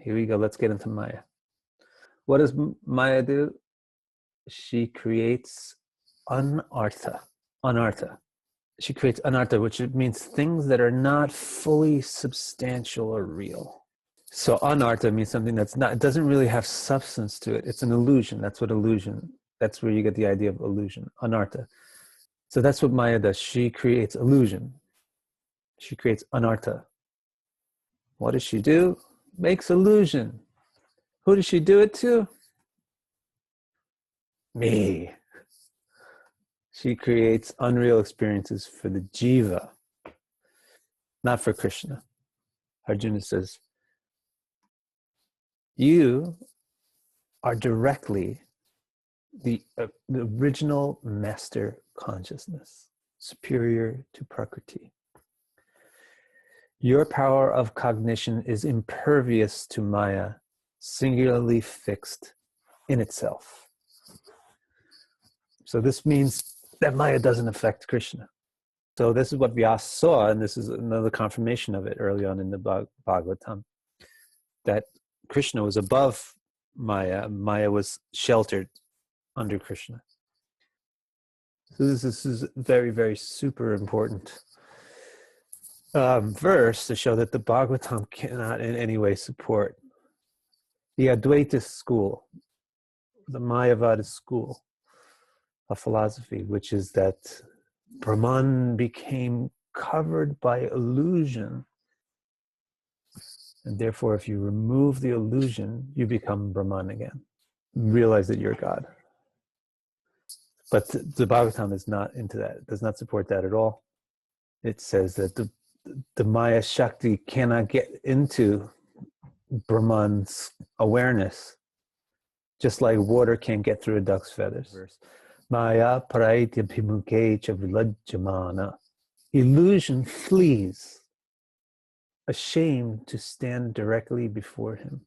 Here we go. Let's get into Maya. What does Maya do? She creates anartha. Anartha. She creates anartha, which means things that are not fully substantial or real. So anartha means something that's not, it doesn't really have substance to it. It's an illusion. That's what illusion, that's where you get the idea of illusion, anartha. So that's what Maya does. She creates illusion. She creates anartha. What does she do? Makes illusion. Who does she do it to? Me. She creates unreal experiences for the Jiva, not for Krishna. Arjuna says, you are directly the original master consciousness, superior to Prakriti. Your power of cognition is impervious to Maya, singularly fixed in itself. So this means that Maya doesn't affect Krishna. So this is what Vyasa saw, and this is another confirmation of it early on in the Bhagavatam, that Krishna was above Maya. Maya was sheltered under Krishna. So this is very, very super important verse to show that the Bhagavatam cannot in any way support the Advaita school, the Mayavada school of philosophy, which is that Brahman became covered by illusion, and therefore if you remove the illusion, you become Brahman again. Realize that you're God. But the Bhagavatam is not into that. It does not support that at all. It says that the Maya Shakti cannot get into Brahman's awareness, just like water can't get through a duck's feathers. Maya praitya bhimuke cha vilajjamana. Illusion flees, ashamed to stand directly before him.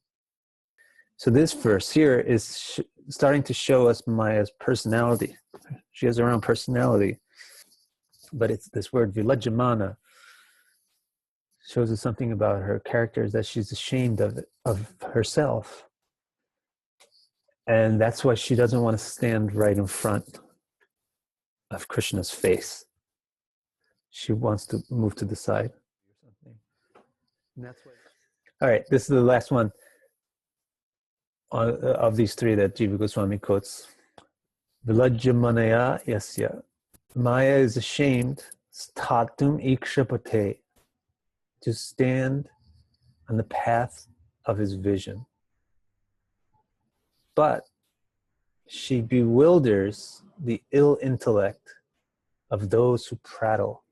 So this verse here is starting to show us Maya's personality. She has her own personality, but it's this word vilajjamana shows us something about her character, is that she's ashamed of herself. And that's why she doesn't want to stand right in front of Krishna's face. She wants to move to the side. And that's why. All right, this is the last one of these three that Jiva Goswami quotes. Vilajjamanaya yasya. Maya is ashamed, statum ikshapate, to stand on the path of his vision. But she bewilders the ill intellect of those who prattle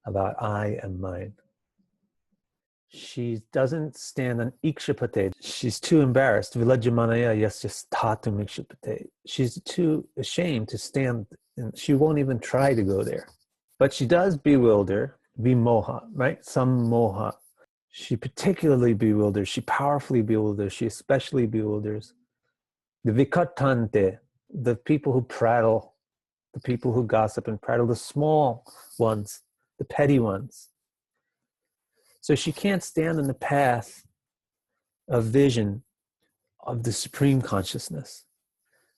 about I and mine. She doesn't stand on ikshapate. She's too embarrassed. Vilajjamanaya yasya statum ikshapate. She's too ashamed to stand, and she won't even try to go there. But she does bewilder, vimoha, right? Some moha. She particularly bewilders, she powerfully bewilders, she especially bewilders the vikatante, the people who prattle, the people who gossip and prattle, the small ones, the petty ones. So she can't stand in the path of vision of the supreme consciousness,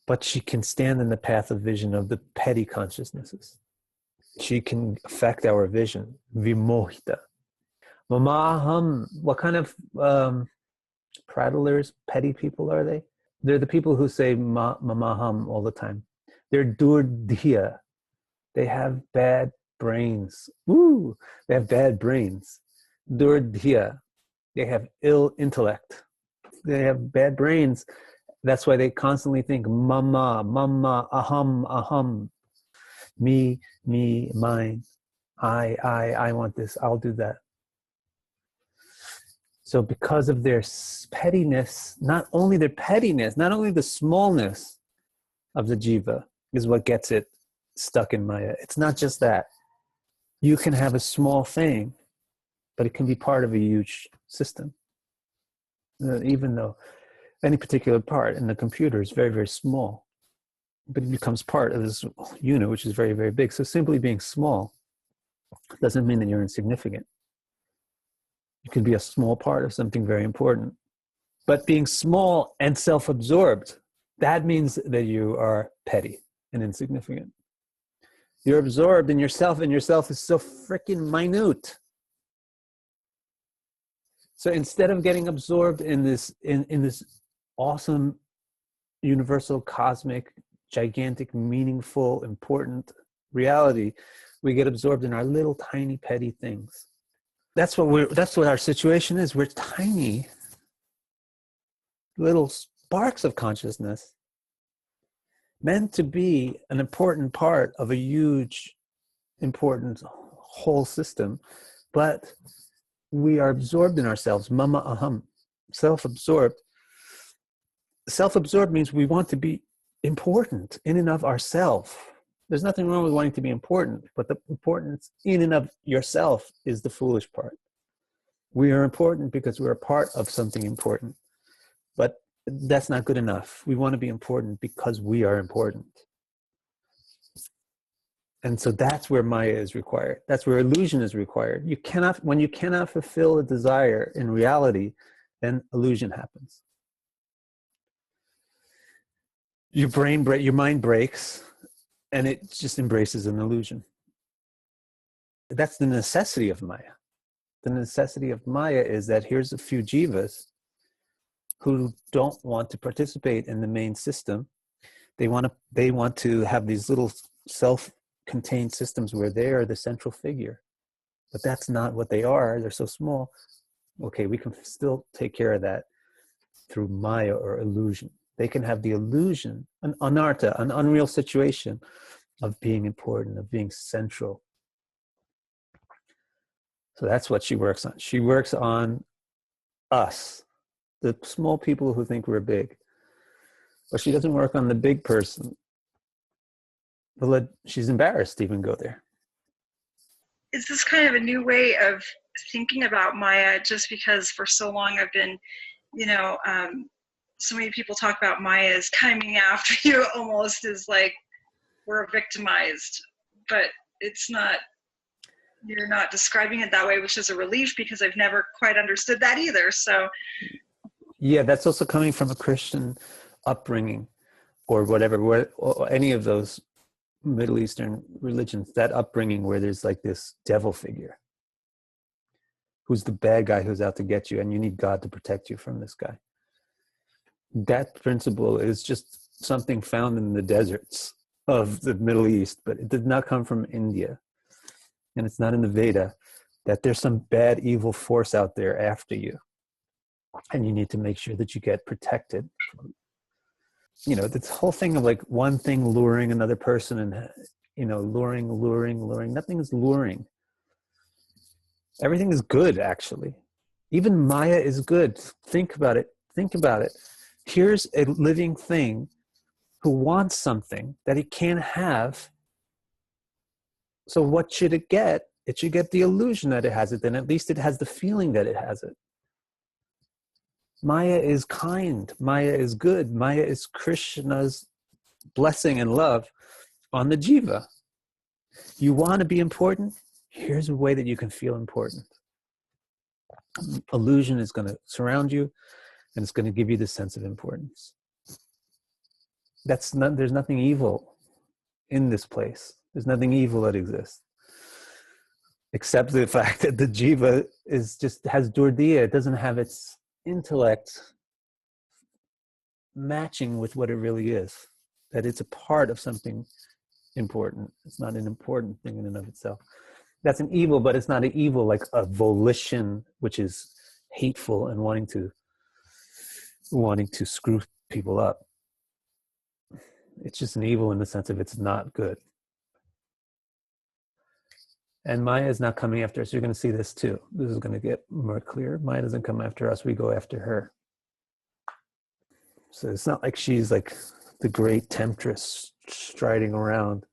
but she can stand in the path of vision of the petty consciousnesses. She can affect our vision, vimohita. Mamaham, what kind of prattlers, petty people are they? They're the people who say mamaham all the time. They're durdhiya. They have bad brains. Ooh, they have bad brains. Durdhiya. They have ill intellect. They have bad brains. That's why they constantly think mama, mama, aham, aham. Me, mine. I want this. I'll do that. So because of their pettiness, not only their pettiness, not only the smallness of the jiva is what gets it stuck in Maya. It's not just that. You can have a small thing, but it can be part of a huge system. Even though any particular part in the computer is very, very small, but it becomes part of this unit, which is very, very big. So simply being small doesn't mean that you're insignificant. You can be a small part of something very important. But being small and self-absorbed, that means that you are petty and insignificant. You're absorbed in yourself, and yourself is so freaking minute. So instead of getting absorbed in this awesome, universal, cosmic, gigantic, meaningful, important reality, we get absorbed in our little tiny petty things. That's what our situation is. We're tiny little sparks of consciousness meant to be an important part of a huge, important whole system, but we are absorbed in ourselves. Mama aham, self-absorbed. Self-absorbed means we want to be important in and of ourselves. There's nothing wrong with wanting to be important, but the importance in and of yourself is the foolish part. We are important because we're a part of something important, but that's not good enough. We want to be important because we are important. And so that's where Maya is required. That's where illusion is required. When you cannot fulfill a desire in reality, then illusion happens. Your mind breaks, and it just embraces an illusion. That's the necessity of Maya. The necessity of Maya is that here's a few jivas who don't want to participate in the main system. They want to have these little self-contained systems where they are the central figure. But that's not what they are. They're so small. Okay, we can still take care of that through Maya or illusion. They can have the illusion, an anartha, an unreal situation of being important, of being central. So that's what she works on. She works on us, the small people who think we're big. But she doesn't work on the big person. She's embarrassed to even go there. Is this kind of a new way of thinking about Maya, just because for so long I've been, so many people talk about Maya as coming after you almost as like we're victimized, but it's not, you're not describing it that way, which is a relief because I've never quite understood that either. So yeah, that's also coming from a Christian upbringing or whatever, or any of those Middle Eastern religions, that upbringing where there's like this devil figure who's the bad guy who's out to get you, and you need God to protect you from this guy. That principle is just something found in the deserts of the Middle East, but it did not come from India. And it's not in the Veda that there's some bad, evil force out there after you. And you need to make sure that you get protected. This whole thing of like one thing luring another person and, luring. Nothing is luring. Everything is good, actually. Even Maya is good. Think about it. Here's a living thing who wants something that it can't have. So what should it get? It should get the illusion that it has it. Then at least it has the feeling that it has it. Maya is kind. Maya is good. Maya is Krishna's blessing and love on the jiva. You want to be important? Here's a way that you can feel important. Illusion is going to surround you, and it's going to give you the sense of importance. There's nothing evil in this place. There's nothing evil that exists, except the fact that the jiva has durdiya. It doesn't have its intellect matching with what it really is. That it's a part of something important. It's not an important thing in and of itself. That's an evil, but it's not an evil like a volition, which is hateful and wanting to screw people up. It's just an evil in the sense of it's not good. And Maya is not coming after us. You're going to see this too. This is going to get more clear. Maya doesn't come after us. We go after her. So it's not like she's like the great temptress striding around,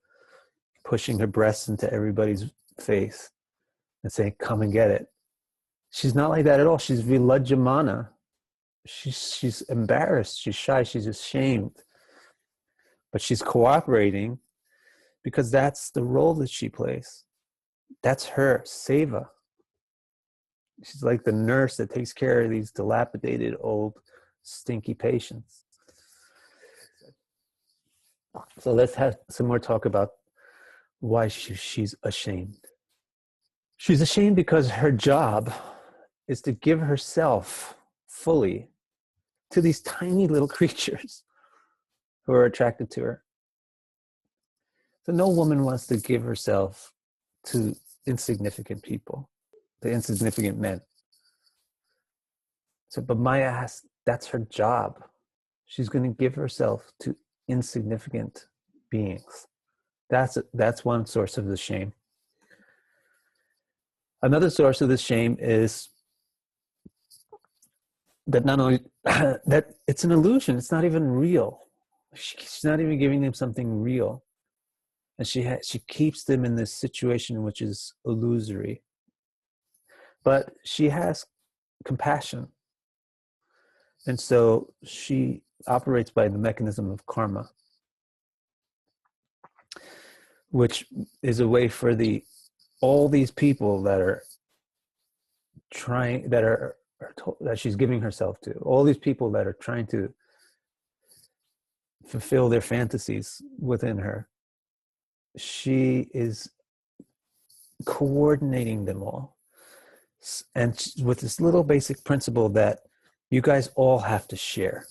pushing her breasts into everybody's face and saying, come and get it. She's not like that at all. She's vilajamana. She's embarrassed. She's shy. She's ashamed. But she's cooperating because that's the role that she plays. That's her seva. She's like the nurse that takes care of these dilapidated old stinky patience. So let's have some more talk about why she's ashamed. She's ashamed because her job is to give herself fully to these tiny little creatures who are attracted to her. So no woman wants to give herself to insignificant people, to insignificant men. So, but Maya has, that's her job. She's going to give herself to insignificant beings. That's one source of the shame. Another source of the shame is that not only that it's an illusion, it's not even real. She's not even giving them something real. And she keeps them in this situation which is illusory. But she has compassion. And so she operates by the mechanism of karma, which is a way for all these people that are trying, that she's giving herself to, all these people that are trying to fulfill their fantasies within her. She is coordinating them all. And with this little basic principle that you guys all have to share.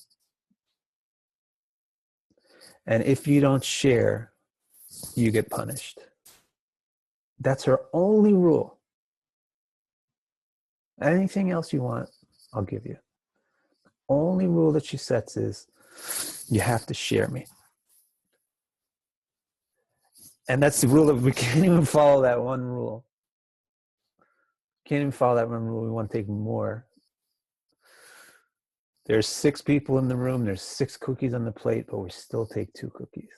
And if you don't share, you get punished. That's her only rule. Anything else you want, I'll give you. Only rule that she sets is, you have to share me. And that's the rule of, we can't even follow that one rule. Can't even follow that one rule. We want to take more. There's 6 people in the room. There's 6 cookies on the plate, but we still take 2 cookies.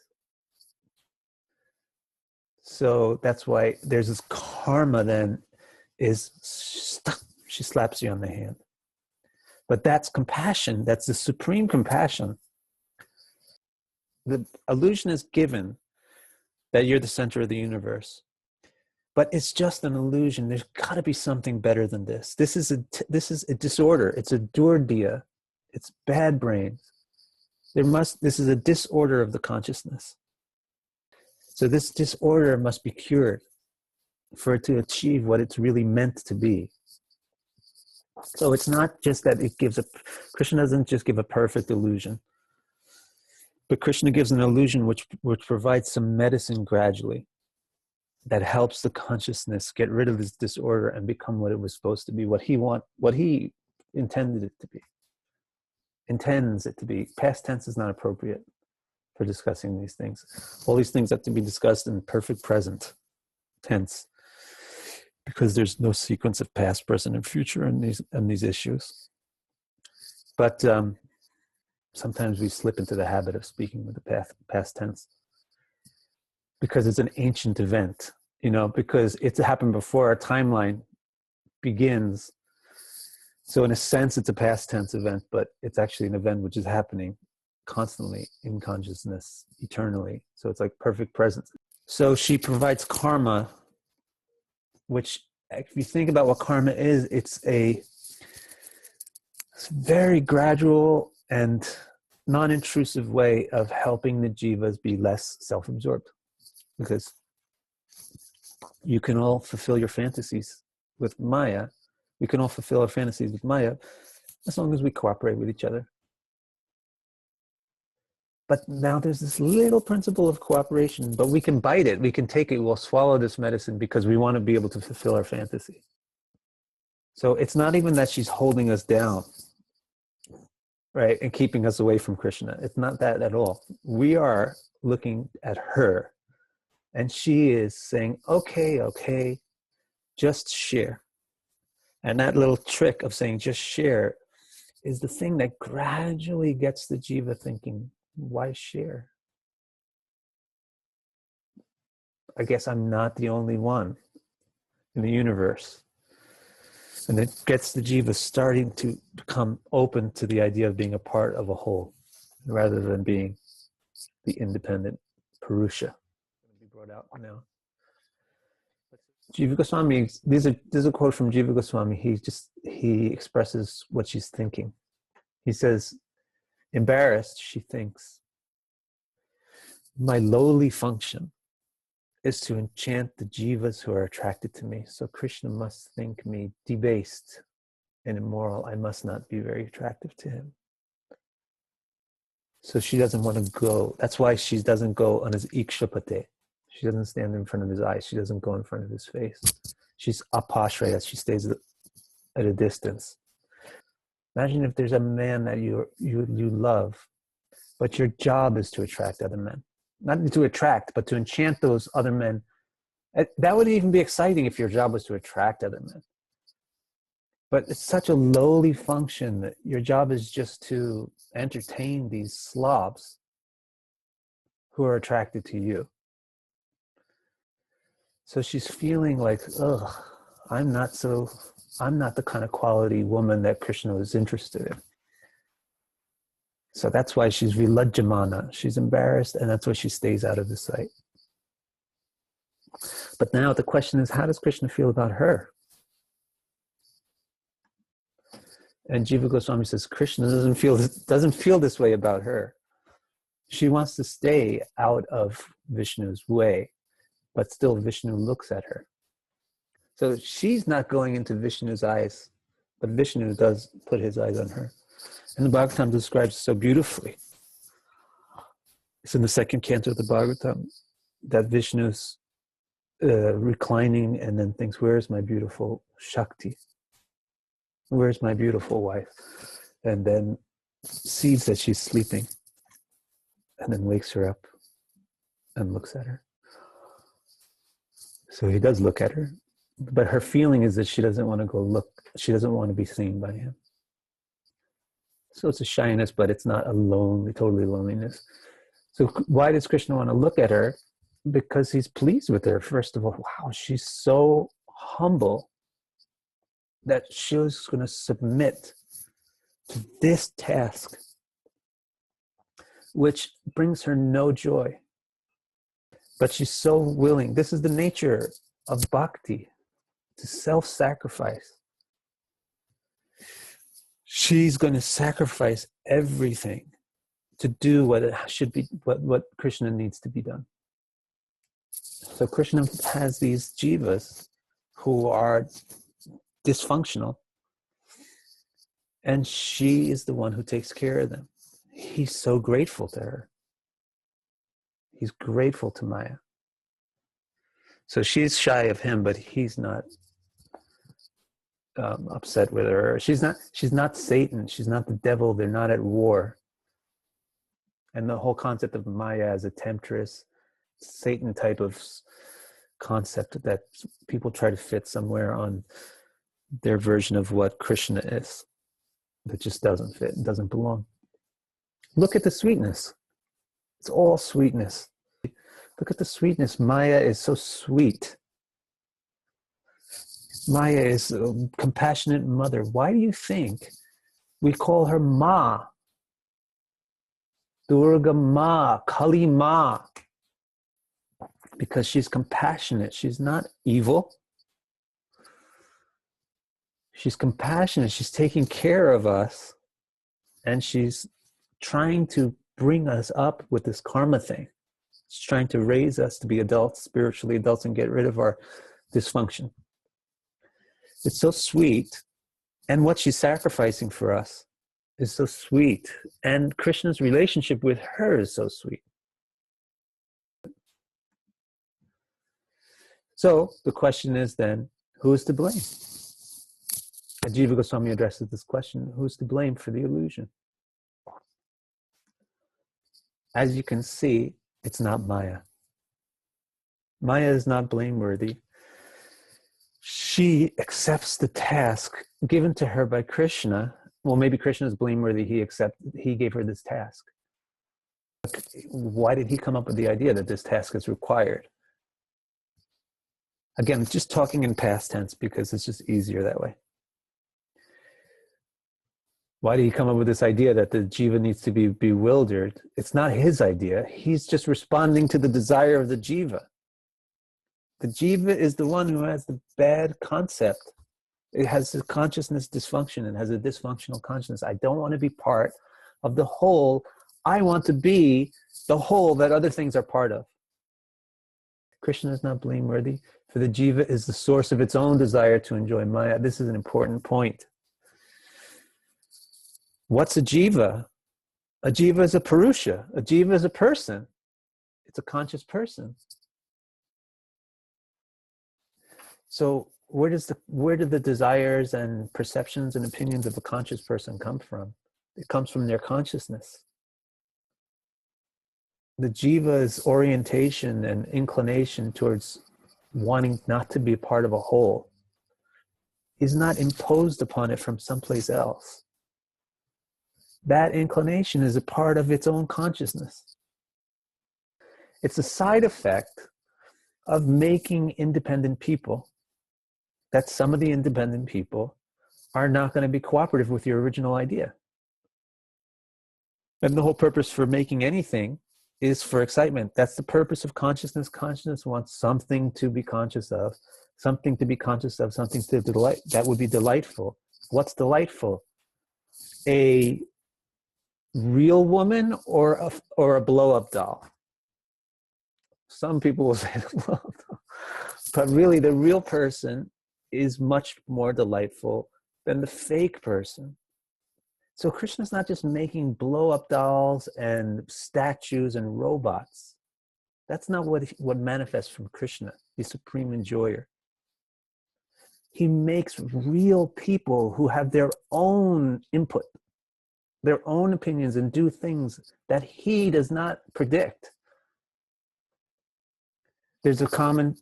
So that's why there's this karma then is stuck. She slaps you on the hand. But that's compassion. That's the supreme compassion. The illusion is given that you're the center of the universe. But it's just an illusion. There's got to be something better than this. This is a disorder. It's a durdia. It's bad brains. This is a disorder of the consciousness. So this disorder must be cured for it to achieve what it's really meant to be. So it's not just that Krishna doesn't just give a perfect illusion, but Krishna gives an illusion which provides some medicine gradually that helps the consciousness get rid of this disorder and become what it was supposed to be, what he intended it to be. Intends it to be. Past tense is not appropriate for discussing these things. All these things have to be discussed in perfect present tense, because there's no sequence of past, present, and future in these issues. But sometimes we slip into the habit of speaking with the past tense because it's an ancient event, because it's happened before our timeline begins. So in a sense, it's a past tense event, but it's actually an event which is happening constantly in consciousness, eternally. So it's like perfect presence. So she provides karma, which, if you think about what karma is, it's a very gradual and non-intrusive way of helping the jivas be less self-absorbed. Because you can all fulfill your fantasies with Maya. We can all fulfill our fantasies with Maya as long as we cooperate with each other. But now there's this little principle of cooperation, but we can bite it, we can take it, we'll swallow this medicine because we want to be able to fulfill our fantasy. So it's not even that she's holding us down, right, and keeping us away from Krishna. It's not that at all. We are looking at her, and she is saying, okay, just share. And that little trick of saying just share is the thing that gradually gets the jiva thinking, why share? I guess I'm not the only one in the universe. And it gets the jiva starting to become open to the idea of being a part of a whole, rather than being the independent Purusha. Be brought out now. Jiva Goswami, this is a quote from Jiva Goswami. He expresses what she's thinking. He says, embarrassed, she thinks, my lowly function is to enchant the jivas who are attracted to me. So Krishna must think me debased and immoral. I must not be very attractive to him. So she doesn't want to go. That's why she doesn't go on his ikshapate. She doesn't stand in front of his eyes. She doesn't go in front of his face. She's apashraya. She stays at a distance. Imagine if there's a man that you love, but your job is to attract other men. Not to attract, but to enchant those other men. That would even be exciting if your job was to attract other men. But it's such a lowly function that your job is just to entertain these slobs who are attracted to you. So she's feeling like, ugh, I'm not the kind of quality woman that Krishna was interested in. So that's why she's vilajjamana. She's embarrassed, and that's why she stays out of the sight. But now the question is, how does Krishna feel about her? And Jiva Goswami says, Krishna doesn't feel this way about her. She wants to stay out of Vishnu's way, but still Vishnu looks at her. So she's not going into Vishnu's eyes, but Vishnu does put his eyes on her. And the Bhagavatam describes so beautifully. It's in the second canto of the Bhagavatam that Vishnu's reclining and then thinks, where's my beautiful Shakti? Where's my beautiful wife? And then sees that she's sleeping and then wakes her up and looks at her. So he does look at her, but her feeling is that she doesn't want to go look. She doesn't want to be seen by him. So it's a shyness, but it's not a totally loneliness. So why does Krishna want to look at her? Because he's pleased with her. First of all, wow, she's so humble that she was going to submit to this task, which brings her no joy. But she's so willing. This is the nature of bhakti, to self-sacrifice. She's going to sacrifice everything to do what it should be, what Krishna needs to be done. So Krishna has these jivas who are dysfunctional, and she is the one who takes care of them. He's so grateful to her. He's grateful to Maya. So she's shy of him, but he's not upset with her. She's not Satan. She's not the devil. They're not at war. And the whole concept of Maya as a temptress, Satan type of concept that people try to fit somewhere on their version of what Krishna is, that just doesn't fit, doesn't belong. Look at the sweetness. It's all sweetness. Look at the sweetness. Maya is so sweet. Maya is a compassionate mother. Why do you think we call her Ma? Durga Ma, Kali Ma. Because she's compassionate. She's not evil. She's compassionate. She's taking care of us. And she's trying to bring us up with this karma thing. She's trying to raise us to be adults, spiritually adults, and get rid of our dysfunction. It's so sweet. And what she's sacrificing for us is so sweet. And Krishna's relationship with her is so sweet. So the question is then, who is to blame? Jiva Goswami addresses this question, who's to blame for the illusion? As you can see, it's not Maya. Maya is not blameworthy. She accepts the task given to her by Krishna. Well, maybe Krishna is blameworthy. He gave her this task. Why did he come up with the idea that this task is required? Again, just talking in past tense because it's just easier that way. Why did he come up with this idea that the jiva needs to be bewildered? It's not his idea. He's just responding to the desire of the jiva. The jiva is the one who has the bad concept. It has a consciousness dysfunction and has a dysfunctional consciousness. I don't want to be part of the whole. I want to be the whole that other things are part of. Krishna is not blameworthy, for the jiva is the source of its own desire to enjoy Maya. This is an important point. What's a jiva? A jiva is a purusha. A jiva is a person. It's a conscious person. So where do the desires and perceptions and opinions of a conscious person come from? It comes from their consciousness. The jiva's orientation and inclination towards wanting not to be a part of a whole is not imposed upon it from someplace else. That inclination is a part of its own consciousness. It's a side effect of making independent people, that some of the independent people are not going to be cooperative with your original idea. And the whole purpose for making anything is for excitement. That's the purpose of consciousness. Consciousness wants something to be conscious of, something to be conscious of, something to delight. That would be delightful. What's delightful? A real woman or a blow-up doll? Some people will say the blow-up doll. But really, the real person is much more delightful than the fake person. So Krishna's not just making blow-up dolls and statues and robots. That's not what manifests from Krishna, the supreme enjoyer. He makes real people who have their own input, their own opinions, and do things that he does not predict. There's a common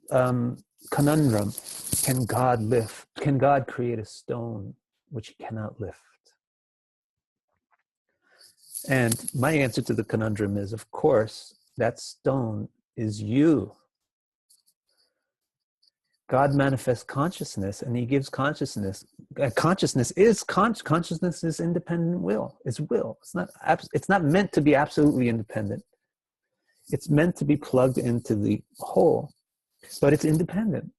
conundrum. Can God create a stone which he cannot lift? And my answer to the conundrum is, of course, that stone is you. God manifests consciousness, and he gives consciousness. Consciousness is independent will. It's will. It's not meant to be absolutely independent. It's meant to be plugged into the whole, but it's independent.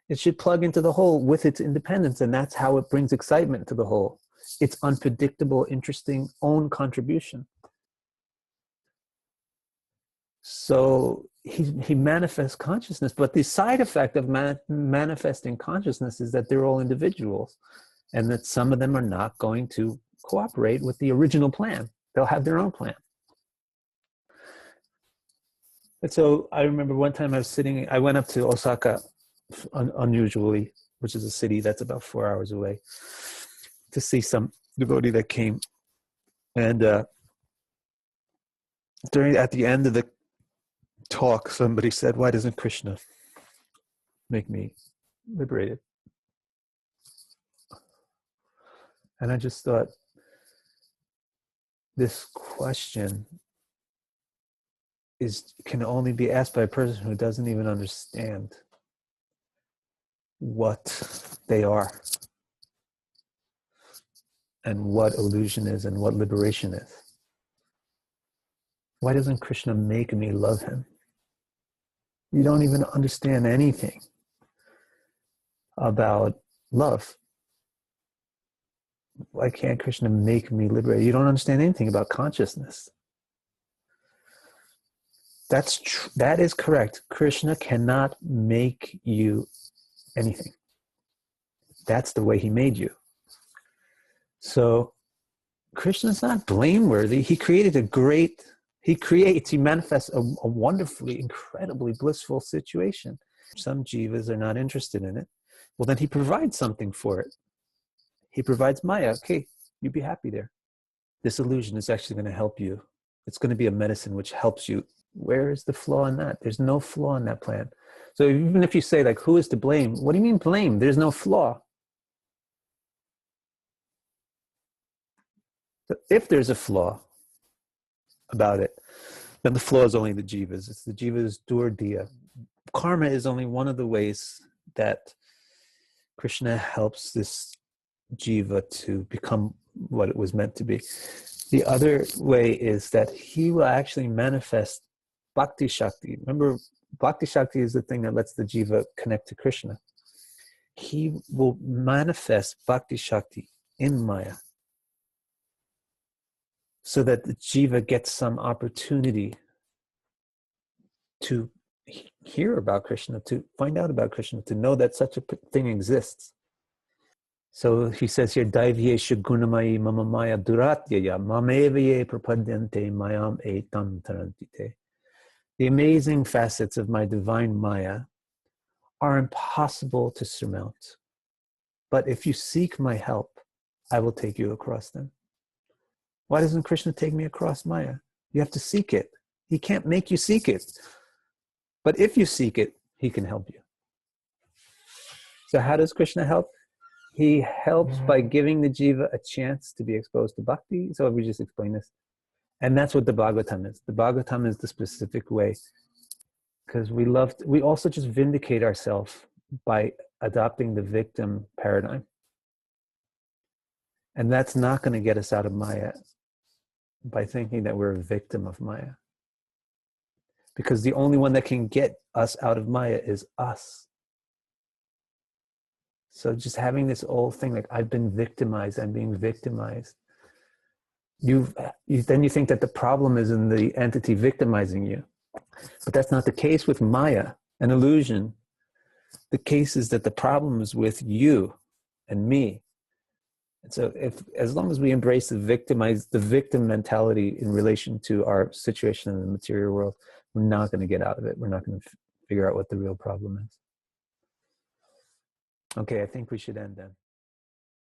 It should plug into the whole with its independence, and that's how it brings excitement to the whole. Its unpredictable, interesting own contribution. So he manifests consciousness, but the side effect of manifesting consciousness is that they're all individuals, and that some of them are not going to cooperate with the original plan. They'll have their own plan. And so I remember one time I went up to Osaka, unusually, which is a city that's about 4 hours away, to see some devotee that came. And at the end of the talk, somebody said, "Why doesn't Krishna make me liberated?" And I just thought, this question can only be asked by a person who doesn't even understand what they are, and what illusion is, and what liberation is. Why doesn't Krishna make me love him? You don't even understand anything about love. Why can't Krishna make me liberated? You don't understand anything about consciousness. That is correct. Krishna cannot make you anything. That's the way he made you. So Krishna's not blameworthy. He manifests a wonderfully, incredibly blissful situation. Some jivas are not interested in it. Well, then he provides something for it. He provides Maya. Okay, you be happy there. This illusion is actually going to help you. It's going to be a medicine which helps you. Where is the flaw in that? There's no flaw in that plan. So even if you say, like, who is to blame? What do you mean blame? There's no flaw. So if there's a flaw about it, then the flaw is only the jivas. It's the jivas durdiya. Karma is only one of the ways that Krishna helps this jiva to become what it was meant to be. The other way is that he will actually manifest Bhakti Shakti. Remember, Bhakti Shakti is the thing that lets the jiva connect to Krishna. He will manifest Bhakti Shakti in Maya. so that the jiva gets some opportunity to hear about Krishna, to find out about Krishna, to know that such a thing exists. So he says here, Daivye gunamayi mama maya duratyaya mamevaye prapadyante mayam etam tarantite. The amazing facets of my divine Maya are impossible to surmount. But if you seek my help, I will take you across them. Why doesn't Krishna take me across Maya? You have to seek it. He can't make you seek it. But if you seek it, he can help you. So how does Krishna help? He helps by giving the jiva a chance to be exposed to bhakti. So we just explained this. And that's what the Bhagavatam is. The Bhagavatam is the specific way. Because we also just vindicate ourselves by adopting the victim paradigm. And that's not going to get us out of Maya by thinking that we're a victim of Maya. Because the only one that can get us out of Maya is us. So just having this old thing like, I've been victimized, I'm being victimized. Then you think that the problem is in the entity victimizing you. But that's not the case with Maya, an illusion. The case is that the problem is with you and me. And so as long as we embrace the victim mentality in relation to our situation in the material world, we're not going to get out of it. We're not going to figure out what the real problem is. Okay, I think we should end then.